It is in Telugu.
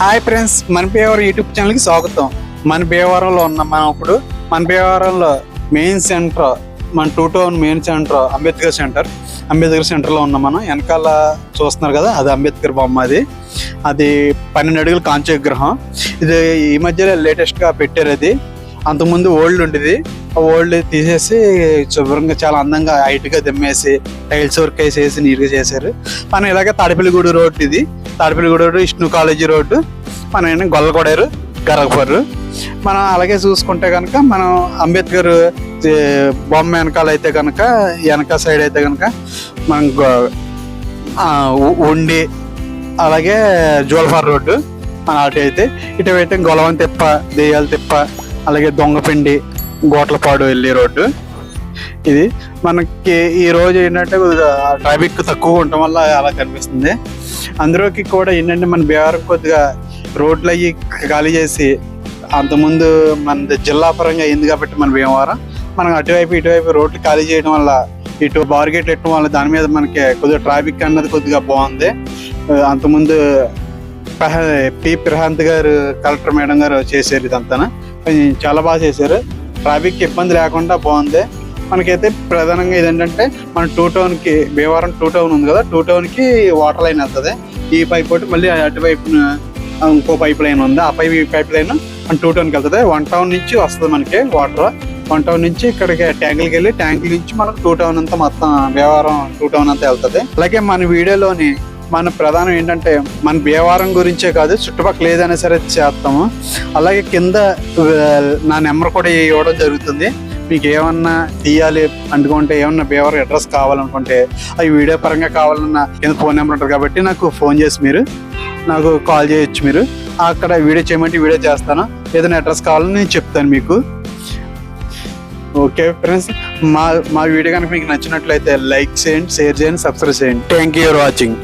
హాయ్ ఫ్రెండ్స్, మన భీమవరం యూట్యూబ్ ఛానల్కి స్వాగతం. మన భీమవరంలో ఉన్నాం మనం ఇప్పుడు. మన భీమవరంలో మెయిన్ సెంటర్, మన 2 టౌన్ మెయిన్ సెంటర్ అంబేద్కర్ సెంటర్లో ఉన్నాం మనం. వెనకాల చూస్తున్నారు కదా, అది అంబేద్కర్ బొమ్మ. అది 12 అడుగుల కాంస్య విగ్రహం. ఇది ఈ మధ్యలో లేటెస్ట్గా పెట్టారు. అది అంతకుముందు ఓల్డ్ ఉండేది. ఆ ఓల్డ్ తీసేసి శుభ్రంగా చాలా అందంగా హైట్గా దిమ్మేసి టైల్స్ వర్క్ వేసేసి నీట్గా చేశారు. మనం ఇలాగే తాడిపల్లిగూడు రోడ్డు, ఇది తాడిపల్లిగూడు రోడ్డు, విష్ణు కాలేజీ రోడ్డు, మన గొల్లకొడేరు, గరగపర్రు. మనం అలాగే చూసుకుంటే కనుక మనం అంబేద్కర్ బొమ్మ వెనకాల అయితే కనుక, వెనక సైడ్ అయితే కనుక మనం ఉండి, అలాగే జోల్ఫార్ రోడ్డు మన అటు అయితే, ఇటువైతే గొలవం తిప్ప, దెయ్యాల తిప్ప, అలాగే దొంగపిండి, గోట్లపాడు వెళ్ళే రోడ్డు. ఇది మనకి ఈ రోజు ఏంటంటే కొద్దిగా ట్రాఫిక్ తక్కువ ఉండటం వల్ల అలా కనిపిస్తుంది. అందులోకి కూడా ఏంటంటే మన భీమవరం కొద్దిగా రోడ్లు అయ్యి ఖాళీ చేసి, అంతకుముందు మన జిల్లా పరంగా అయింది కాబట్టి మన భీమవరం మనం అటువైపు ఇటువైపు రోడ్లు ఖాళీ చేయడం వల్ల, ఇటు బార్గేట్ పెట్టడం వల్ల దాని మీద మనకి కొద్దిగా ట్రాఫిక్ అన్నది కొద్దిగా బాగుంది. అంతకుముందు పి ప్రశాంత్ గారు, కలెక్టర్ మేడం గారు చేశారు. ఇదంతా చాలా బాగా చేశారు. ట్రాఫిక్ ఇబ్బంది లేకుండా బాగుంది. మనకైతే ప్రధానంగా ఏంటంటే మన 2 టౌన్కి, భీమవరం 2 టౌన్ ఉంది కదా, 2 టౌన్కి వాటర్ లైన్ వెళ్తుంది. ఈ పైప్ ఒకటి, మళ్ళీ అటువైపున ఇంకో పైప్ లైన్ ఉంది. ఆ పైప్ లైన్ మన 2 టౌన్కి వెళ్తుంది. 1 టౌన్ నుంచి వస్తుంది మనకి వాటర్. 1 టౌన్ నుంచి ఇక్కడికి ట్యాంకులకి వెళ్ళి, ట్యాంకుల నుంచి మనకు 2 టౌన్ అంతా, మొత్తం భీమవరం 2 టౌన్ అంతా వెళ్తుంది. అలాగే మన వీడియోలోని మన ప్రధానం ఏంటంటే మన భీమవరం గురించే కాదు, చుట్టుపక్కల ఏదైనా సరే చేస్తాము. అలాగే కింద నా నెంబర్ కూడా ఇవ్వడం జరుగుతుంది. మీకు ఏమన్నా తీయాలి అనుకుంటే, ఏమన్నా భీమవరం అడ్రస్ కావాలనుకుంటే, అవి వీడియో పరంగా కావాలన్నా కింద ఫోన్ నెంబర్ ఉంటుంది కాబట్టి నాకు ఫోన్ చేసి మీరు నాకు కాల్ చేయొచ్చు. మీరు అక్కడ వీడియో చేయమంటే వీడియో చేస్తాను. ఏదైనా అడ్రస్ కావాలని నేను చెప్తాను మీకు. ఓకే ఫ్రెండ్స్, మా వీడియో కనుక మీకు నచ్చినట్లయితే లైక్ చేయండి, షేర్ చేయండి, సబ్స్క్రైబ్ చేయండి. Thank you for watching.